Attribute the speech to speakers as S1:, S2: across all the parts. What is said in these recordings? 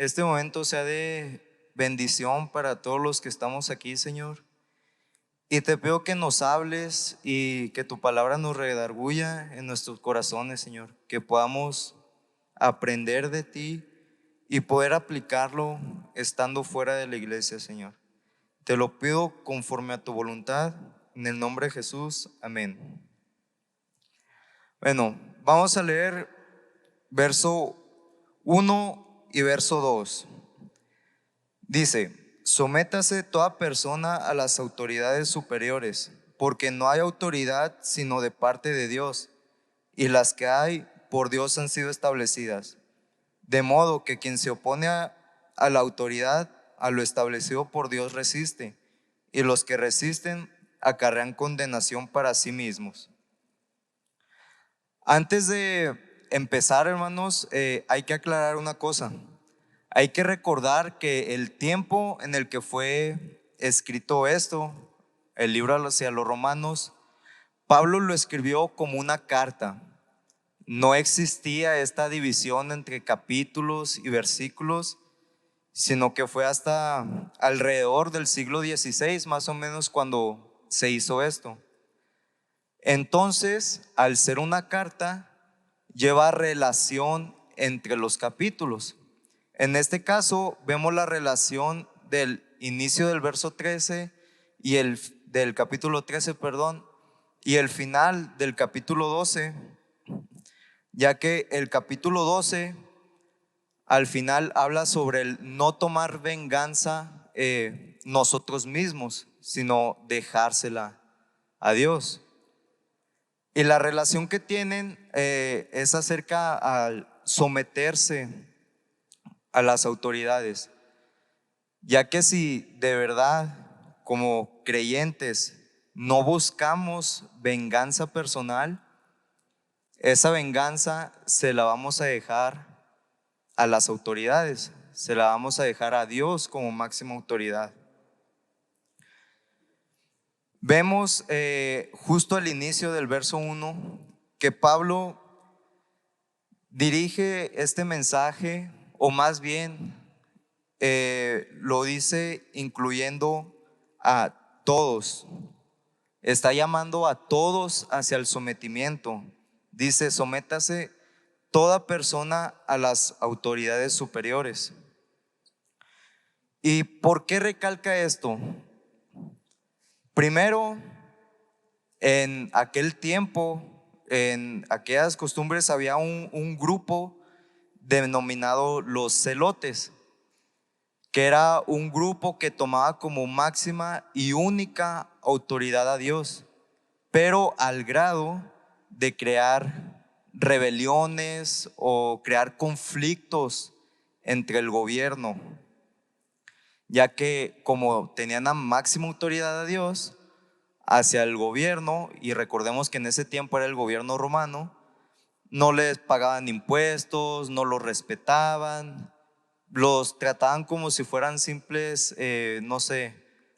S1: este momento sea de bendición para todos los que estamos aquí, Señor. Y te pido que nos hables y que tu palabra nos redarguya en nuestros corazones, Señor. Que podamos aprender de ti y poder aplicarlo estando fuera de la iglesia, Señor. Te lo pido conforme a tu voluntad, en el nombre de Jesús. Amén. Bueno, vamos a leer verso 1 y verso 2. Dice: sométase toda persona a las autoridades superiores, porque no hay autoridad sino de parte de Dios, y las que hay por Dios han sido establecidas. De modo que quien se opone a la autoridad, a lo establecido por Dios resiste, y los que resisten acarrean condenación para sí mismos. Antes de empezar, hermanos, hay que aclarar una cosa. Hay que recordar que el tiempo en el que fue escrito esto, el libro hacia los romanos, Pablo lo escribió como una carta. No existía esta división entre capítulos y versículos, sino que fue hasta alrededor del siglo XVI, más o menos, cuando se hizo esto. Entonces, al ser una carta, lleva relación entre los capítulos. En este caso, vemos la relación del inicio del verso 13 y del capítulo 13, perdón, y el final del capítulo 12, ya que el capítulo 12 al final habla sobre el no tomar venganza nosotros mismos, sino dejársela a Dios. Y la relación que tienen es acerca al someterse a las autoridades, ya que si de verdad como creyentes no buscamos venganza personal, esa venganza se la vamos a dejar a las autoridades, se la vamos a dejar a Dios como máxima autoridad. Vemos justo al inicio del verso 1 que Pablo dirige este mensaje, o más bien lo dice incluyendo a todos. Está llamando a todos hacia el sometimiento. Dice: sométase toda persona a las autoridades superiores. ¿Y por qué recalca esto? Primero, en aquel tiempo, en aquellas costumbres, había un grupo denominado los celotes, que era un grupo que tomaba como máxima y única autoridad a Dios, pero al grado de crear rebeliones o crear conflictos entre el gobierno, ya que como tenían a máxima autoridad a Dios hacia el gobierno, y recordemos que en ese tiempo era el gobierno romano, no les pagaban impuestos, no los respetaban, los trataban como si fueran simples, no sé,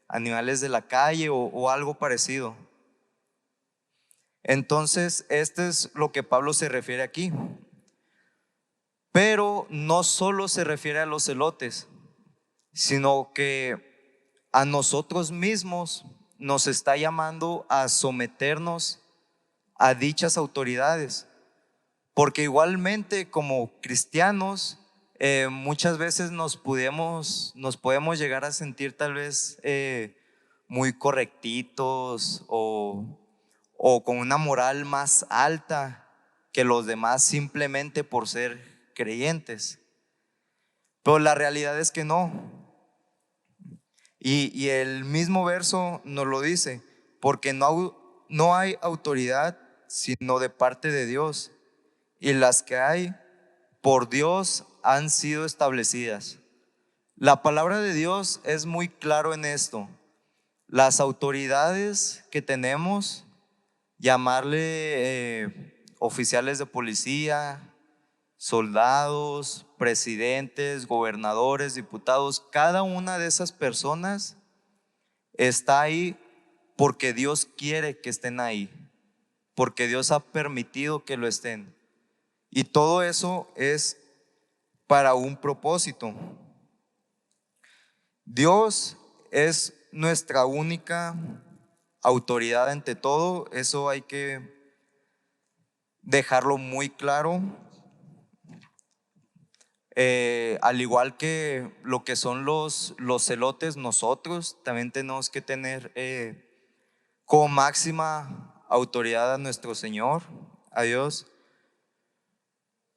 S1: animales de la calle o algo parecido. Entonces, este es lo que Pablo se refiere aquí. Pero no solo se refiere a los celotes, sino que a nosotros mismos nos está llamando a someternos a dichas autoridades. Porque igualmente como cristianos, muchas veces nos podemos llegar a sentir tal vez muy correctitos o con una moral más alta que los demás simplemente por ser creyentes. Pero la realidad es que no. Y el mismo verso nos lo dice: porque no hay autoridad sino de parte de Dios, y las que hay por Dios han sido establecidas. La palabra de Dios es muy claro en esto. Las autoridades que tenemos, llamarle oficiales de policía, soldados, presidentes, gobernadores, diputados, cada una de esas personas está ahí porque Dios quiere que estén ahí, porque Dios ha permitido que lo estén. Y todo eso es para un propósito. Dios es nuestra única autoridad ante todo, eso hay que dejarlo muy claro. Al igual que lo que son los celotes, nosotros también tenemos que tener como máxima autoridad a nuestro Señor, a Dios.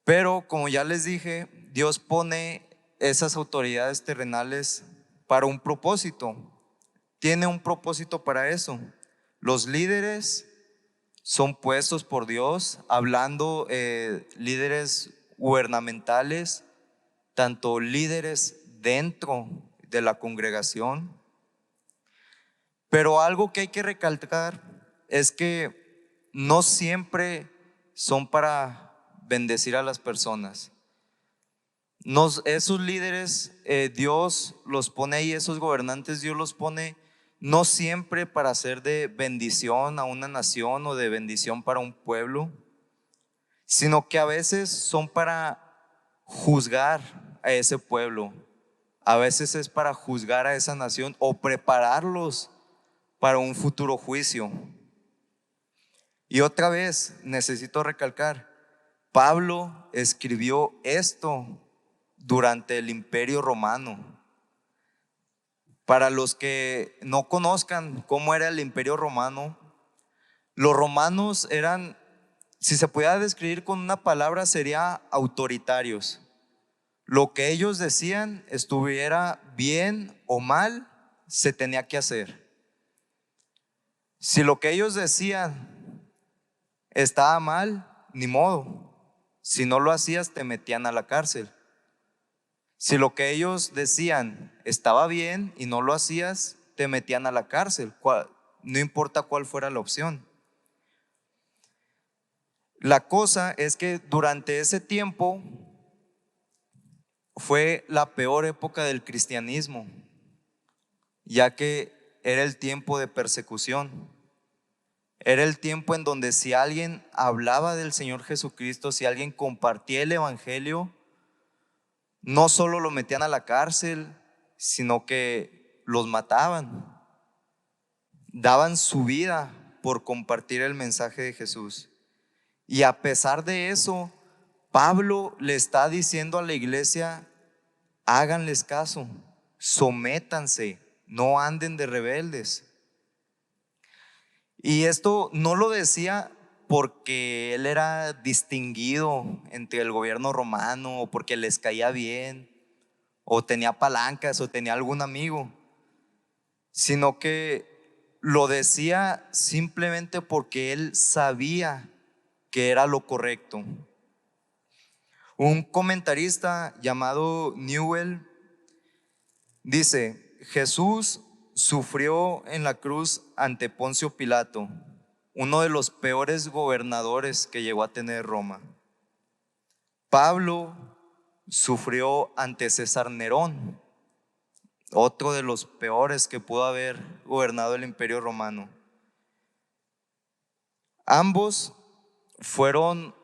S1: Pero como ya les dije, Dios pone esas autoridades terrenales para un propósito. Tiene un propósito para eso. Los líderes son puestos por Dios, hablando líderes gubernamentales, tanto líderes dentro de la congregación. Pero algo que hay que recalcar es que no siempre son para bendecir a las personas. Esos líderes, Dios los pone ahí, esos gobernantes, Dios los pone no siempre para ser de bendición a una nación o de bendición para un pueblo, sino que a veces son para juzgar a ese pueblo, a veces es para juzgar a esa nación o prepararlos para un futuro juicio. Y otra vez necesito recalcar, Pablo escribió esto durante el Imperio Romano. Para los que no conozcan cómo era el Imperio Romano, los romanos eran, si se pudiera describir con una palabra, sería autoritarios. Lo que ellos decían, estuviera bien o mal, se tenía que hacer. Si lo que ellos decían estaba mal, ni modo. Si no lo hacías, te metían a la cárcel. Si lo que ellos decían estaba bien y no lo hacías, te metían a la cárcel, no importa cuál fuera la opción. La cosa es que durante ese tiempo fue la peor época del cristianismo, ya que era el tiempo de persecución. Era el tiempo en donde si alguien hablaba del Señor Jesucristo, si alguien compartía el evangelio, no solo lo metían a la cárcel, sino que los mataban. Daban su vida por compartir el mensaje de Jesús. Y a pesar de eso, Pablo le está diciendo a la iglesia: háganles caso, sométanse, no anden de rebeldes. Y esto no lo decía porque él era distinguido entre el gobierno romano, o porque les caía bien, o tenía palancas, o tenía algún amigo, sino que lo decía simplemente porque él sabía que era lo correcto. Un comentarista llamado Newell dice: Jesús sufrió en la cruz ante Poncio Pilato, uno de los peores gobernadores que llegó a tener Roma. Pablo sufrió ante César Nerón, otro de los peores que pudo haber gobernado el Imperio Romano. Ambos fueron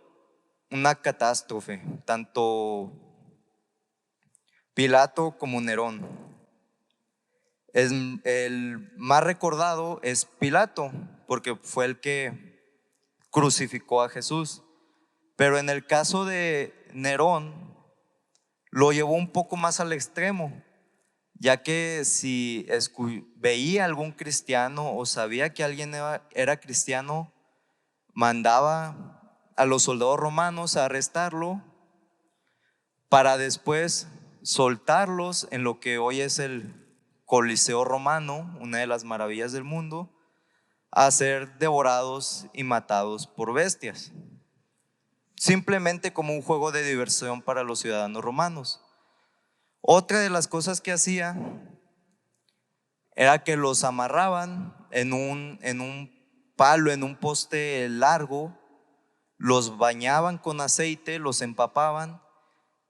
S1: una catástrofe, tanto Pilato como Nerón. El más recordado es Pilato, porque fue el que crucificó a Jesús. Pero en el caso de Nerón, lo llevó un poco más al extremo, ya que si veía algún cristiano o sabía que alguien era cristiano, mandaba a los soldados romanos a arrestarlo para después soltarlos en lo que hoy es el Coliseo Romano, una de las maravillas del mundo, a ser devorados y matados por bestias, simplemente como un juego de diversión para los ciudadanos romanos. Otra de las cosas que hacía era que los amarraban en un palo, en un poste largo, los bañaban con aceite, los empapaban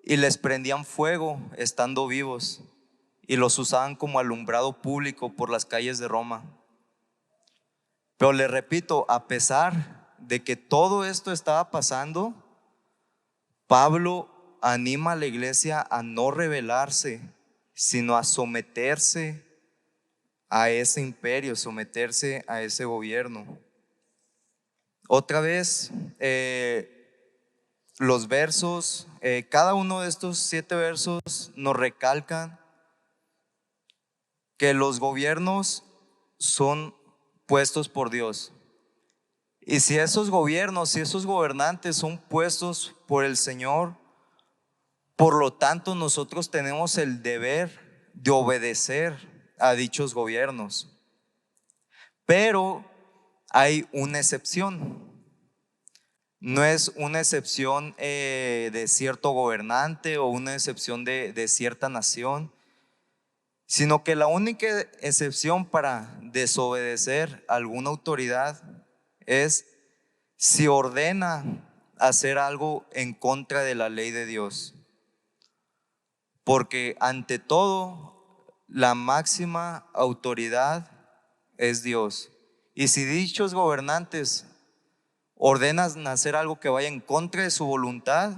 S1: y les prendían fuego estando vivos, y los usaban como alumbrado público por las calles de Roma. Pero les repito, a pesar de que todo esto estaba pasando, Pablo anima a la iglesia a no rebelarse, sino a someterse a ese imperio, someterse a ese gobierno. Otra vez, los versos, cada uno de estos 7 versos nos recalcan que los gobiernos son puestos por Dios. Y si esos gobiernos, si esos gobernantes son puestos por el Señor, por lo tanto nosotros tenemos el deber de obedecer a dichos gobiernos. Pero hay una excepción. No es una excepción de cierto gobernante o una excepción de cierta nación, sino que la única excepción para desobedecer a alguna autoridad es si ordena hacer algo en contra de la ley de Dios. Porque ante todo, la máxima autoridad es Dios. Y si dichos gobernantes ordenan hacer algo que vaya en contra de su voluntad,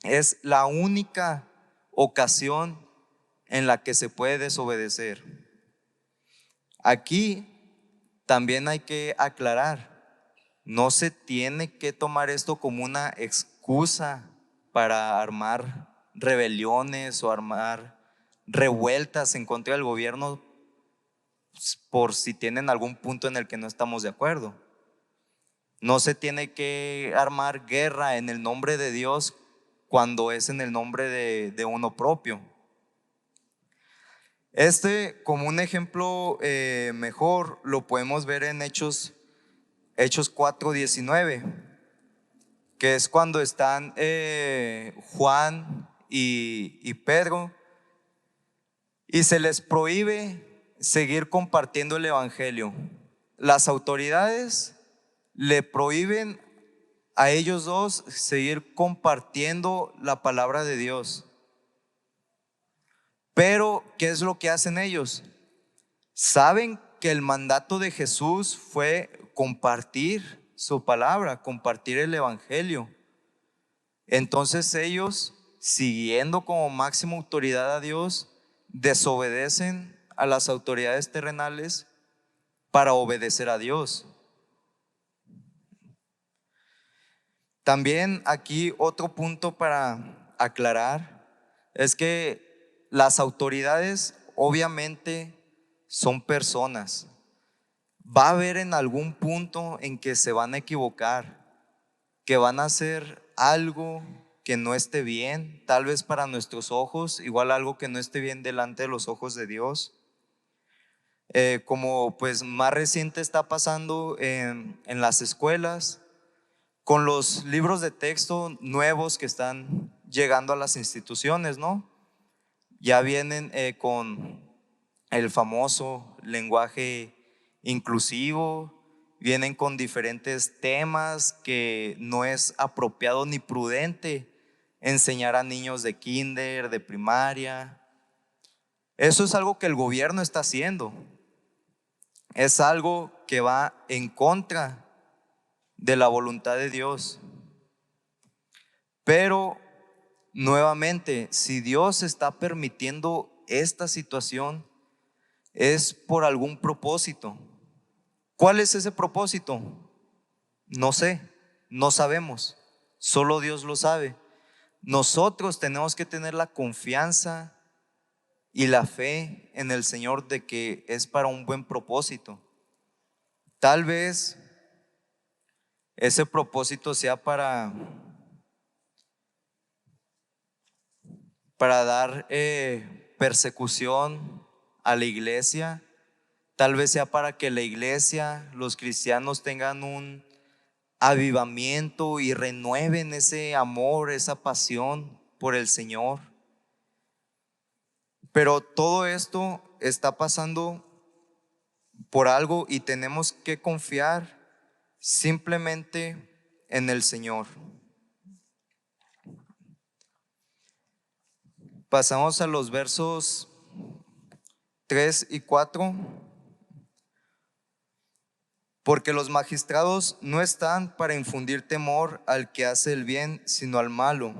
S1: es la única ocasión en la que se puede desobedecer. Aquí también hay que aclarar, no se tiene que tomar esto como una excusa para armar rebeliones o armar revueltas en contra del gobierno por si tienen algún punto en el que no estamos de acuerdo. No se tiene que armar guerra en el nombre de Dios cuando es en el nombre de uno propio. Como un ejemplo mejor lo podemos ver en Hechos 4:19, que es cuando están Juan y Pedro y se les prohíbe seguir compartiendo el evangelio. Las autoridades le prohíben a ellos dos seguir compartiendo la palabra de Dios. Pero, ¿qué es lo que hacen ellos? Saben que el mandato de Jesús fue compartir su palabra, compartir el evangelio. Entonces ellos, siguiendo como máxima autoridad a Dios, desobedecen a las autoridades terrenales para obedecer a Dios. También aquí otro punto para aclarar es que las autoridades obviamente son personas. Va a haber en algún punto en que se van a equivocar, que van a hacer algo que no esté bien, tal vez para nuestros ojos, igual algo que no esté bien delante de los ojos de Dios. Como pues más reciente está pasando en las escuelas, con los libros de texto nuevos que están llegando a las instituciones, ¿no? Ya vienen con el famoso lenguaje inclusivo, vienen con diferentes temas que no es apropiado ni prudente enseñar a niños de kinder, de primaria. Eso es algo que el gobierno está haciendo. Es algo que va en contra de la voluntad de Dios. Pero nuevamente, si Dios está permitiendo esta situación, es por algún propósito. ¿Cuál es ese propósito? No sé, no sabemos, solo Dios lo sabe. Nosotros tenemos que tener la confianza y la fe en el Señor de que es para un buen propósito. Tal vez ese propósito sea para dar persecución a la iglesia. Tal vez sea para que la iglesia, los cristianos tengan un avivamiento y renueven ese amor, esa pasión por el Señor. Pero todo esto está pasando por algo y tenemos que confiar simplemente en el Señor. Pasamos a los versos 3 y 4. Porque los magistrados no están para infundir temor al que hace el bien, sino al malo,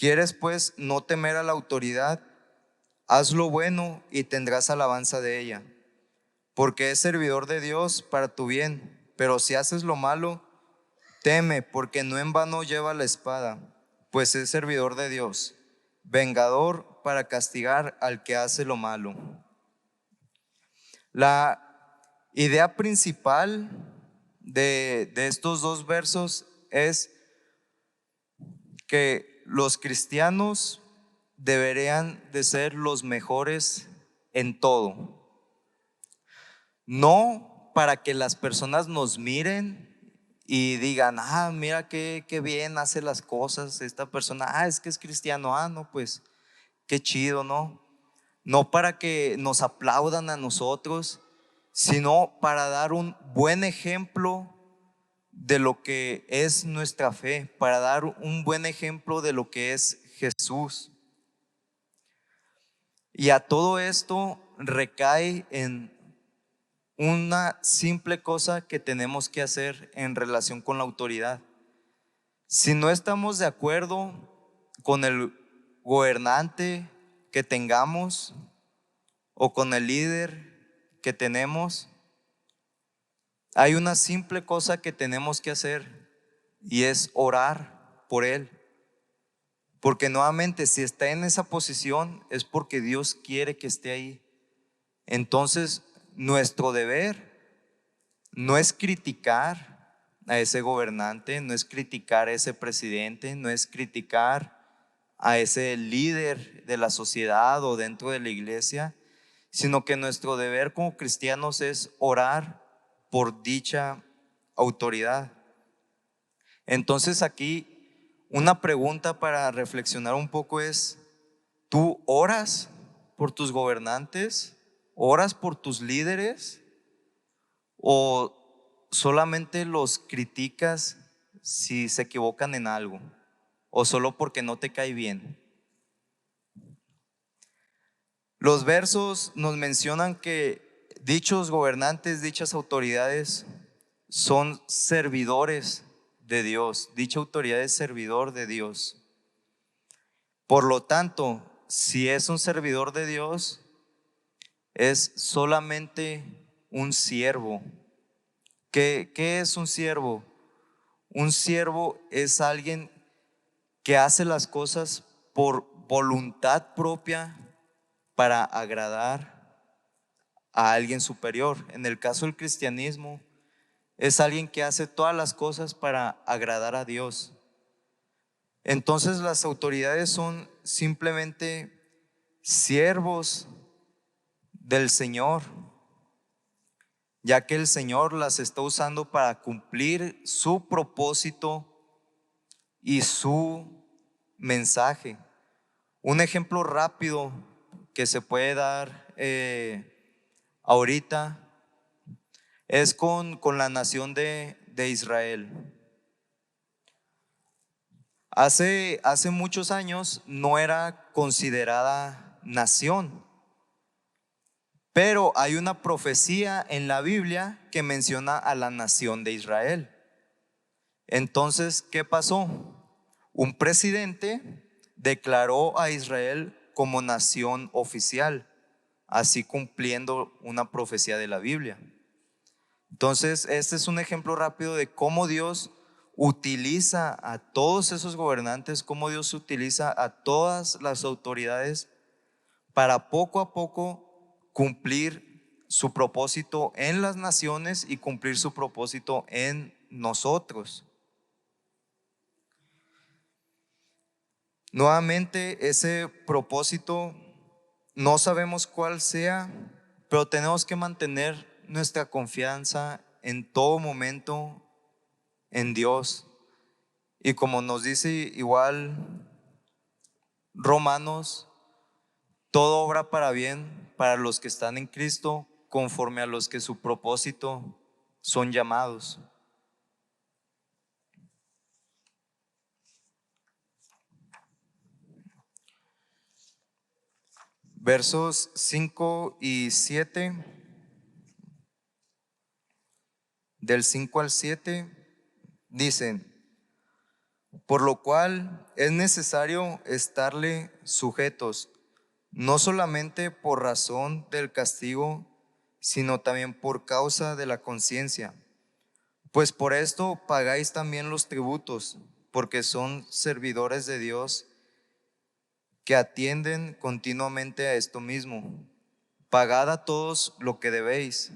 S1: ¿Quieres pues no temer a la autoridad? Haz lo bueno y tendrás alabanza de ella, porque es servidor de Dios para tu bien. Pero si haces lo malo, teme, porque no en vano lleva la espada, pues es servidor de Dios, vengador para castigar al que hace lo malo. La idea principal de estos dos versos es que los cristianos deberían de ser los mejores en todo. No para que las personas nos miren y digan, mira qué bien hace las cosas esta persona, es que es cristiano, no, pues qué chido, ¿no? No para que nos aplaudan a nosotros, sino para dar un buen ejemplo de lo que es nuestra fe, para dar un buen ejemplo de lo que es Jesús. Y a todo esto recae en una simple cosa que tenemos que hacer en relación con la autoridad. Si no estamos de acuerdo con el gobernante que tengamos o con el líder que tenemos, hay una simple cosa que tenemos que hacer y es orar por él. Porque nuevamente, si está en esa posición es porque Dios quiere que esté ahí. Entonces, nuestro deber no es criticar a ese gobernante, no es criticar a ese presidente, no es criticar a ese líder de la sociedad o dentro de la iglesia, sino que nuestro deber como cristianos es orar por dicha autoridad. Entonces aquí una pregunta para reflexionar un poco es, ¿tú oras por tus gobernantes? ¿Oras por tus líderes? ¿O solamente los criticas si se equivocan en algo? ¿O solo porque no te cae bien? Los versos nos mencionan que dichos gobernantes, dichas autoridades son servidores de Dios. Dicha autoridad es servidor de Dios. Por lo tanto, si es un servidor de Dios, es solamente un siervo. ¿Qué es un siervo? Un siervo es alguien que hace las cosas por voluntad propia para agradar a alguien superior. En el caso del cristianismo, es alguien que hace todas las cosas para agradar a Dios. Entonces las autoridades son simplemente siervos del Señor, ya que el Señor las está usando para cumplir su propósito y su mensaje. Un ejemplo rápido que se puede dar ahorita es con la nación de Israel. Hace muchos años no era considerada nación, pero hay una profecía en la Biblia que menciona a la nación de Israel. Entonces, ¿qué pasó? Un presidente declaró a Israel como nación oficial, así cumpliendo una profecía de la Biblia. Entonces, este es un ejemplo rápido de cómo Dios utiliza a todos esos gobernantes, cómo Dios utiliza a todas las autoridades para poco a poco cumplir su propósito en las naciones y cumplir su propósito en nosotros. Nuevamente, ese propósito no sabemos cuál sea, pero tenemos que mantener nuestra confianza en todo momento en Dios. Y como nos dice igual Romanos, todo obra para bien para los que están en Cristo, conforme a los que su propósito son llamados. Versos 5 y 7, del 5 al 7, dicen: por lo cual es necesario estarle sujetos, no solamente por razón del castigo, sino también por causa de la conciencia. Pues por esto pagáis también los tributos, porque son servidores de Dios que atienden continuamente a esto mismo. Pagad a todos lo que debéis,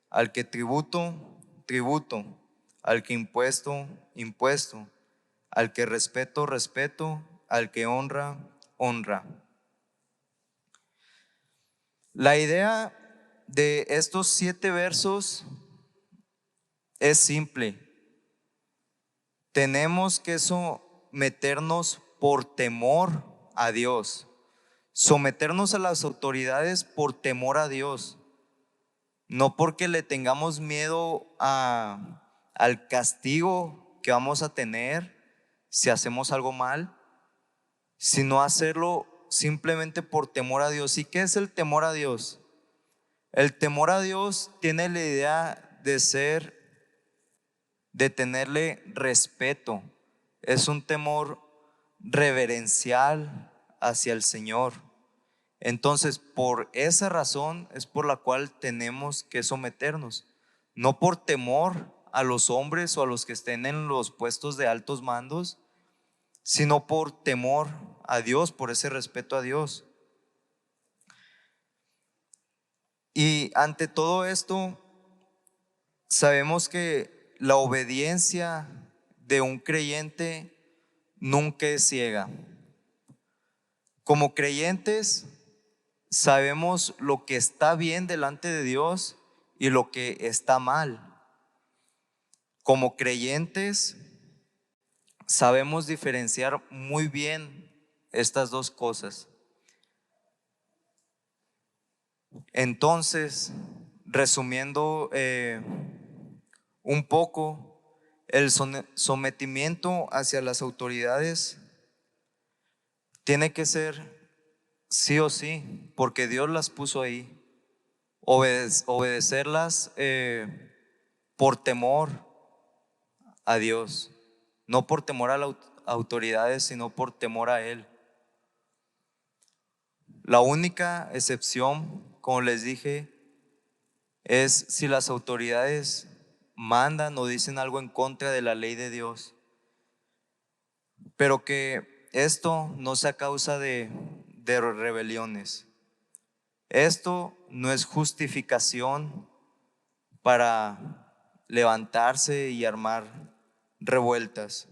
S1: al que tributo, tributo, al que impuesto, impuesto, al que respeto, respeto, al que honra, honra. La idea de estos 7 versos es simple. Tenemos que someternos por temor a Dios, someternos a las autoridades por temor a Dios, no porque le tengamos miedo al castigo que vamos a tener si hacemos algo mal, sino hacerlo simplemente por temor a Dios. ¿Y qué es el temor a Dios? El temor a Dios tiene la idea de tenerle respeto. Es un temor reverencial hacia el Señor. Entonces, por esa razón es por la cual tenemos que someternos, no por temor a los hombres o a los que estén en los puestos de altos mandos, sino por temor a Dios, por ese respeto a Dios. Y ante todo esto, sabemos que la obediencia de un creyente nunca es ciega. Como creyentes, sabemos lo que está bien delante de Dios y lo que está mal. Como creyentes, sabemos diferenciar muy bien estas dos cosas. Entonces, resumiendo un poco, el sometimiento hacia las autoridades tiene que ser sí o sí, porque Dios las puso ahí. Obedecerlas por temor a Dios, no por temor a las autoridades, sino por temor a Él. La única excepción, como les dije, es si las autoridades mandan o dicen algo en contra de la ley de Dios, pero que esto no sea causa de rebeliones. Esto no es justificación para levantarse y armar revueltas.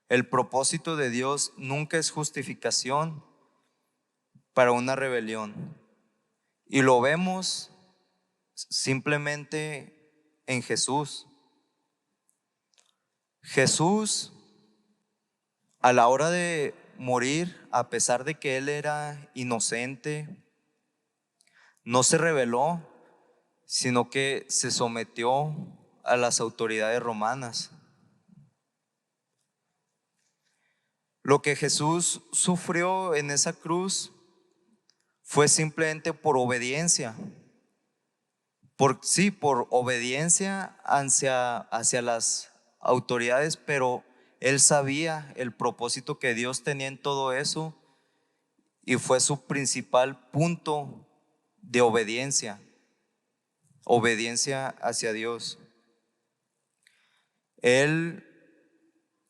S1: El propósito de Dios nunca es justificación para una rebelión. Y lo vemos simplemente en Jesús. Jesús, a la hora de morir, a pesar de que Él era inocente, no se rebeló, sino que se sometió a las autoridades romanas. Lo que Jesús sufrió en esa cruz fue simplemente por obediencia. Por obediencia hacia las autoridades, pero Él sabía el propósito que Dios tenía en todo eso y fue su principal punto de obediencia hacia Dios. Él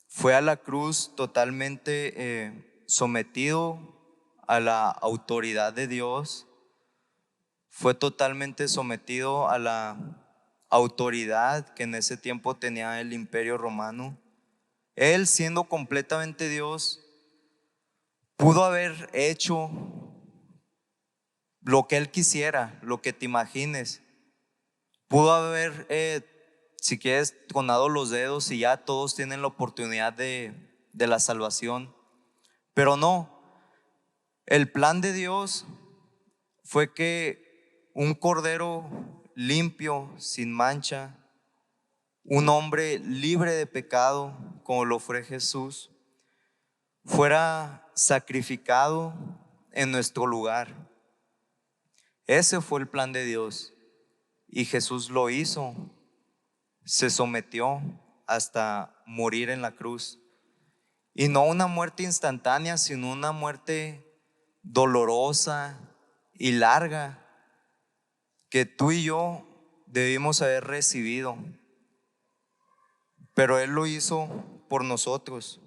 S1: fue a la cruz totalmente sometido a la autoridad de Dios, fue totalmente sometido a la autoridad que en ese tiempo tenía el Imperio Romano. Él, siendo completamente Dios, pudo haber hecho lo que Él quisiera, lo que te imagines. Pudo haber, si quieres, tronado los dedos y ya todos tienen la oportunidad de la salvación. Pero no, el plan de Dios fue que un cordero limpio, sin mancha, un hombre libre de pecado, como lo fue Jesús, fuera sacrificado en nuestro lugar. Ese fue el plan de Dios y Jesús lo hizo, se sometió hasta morir en la cruz. Y no una muerte instantánea, sino una muerte dolorosa y larga que tú y yo debimos haber recibido. Pero Él lo hizo por nosotros.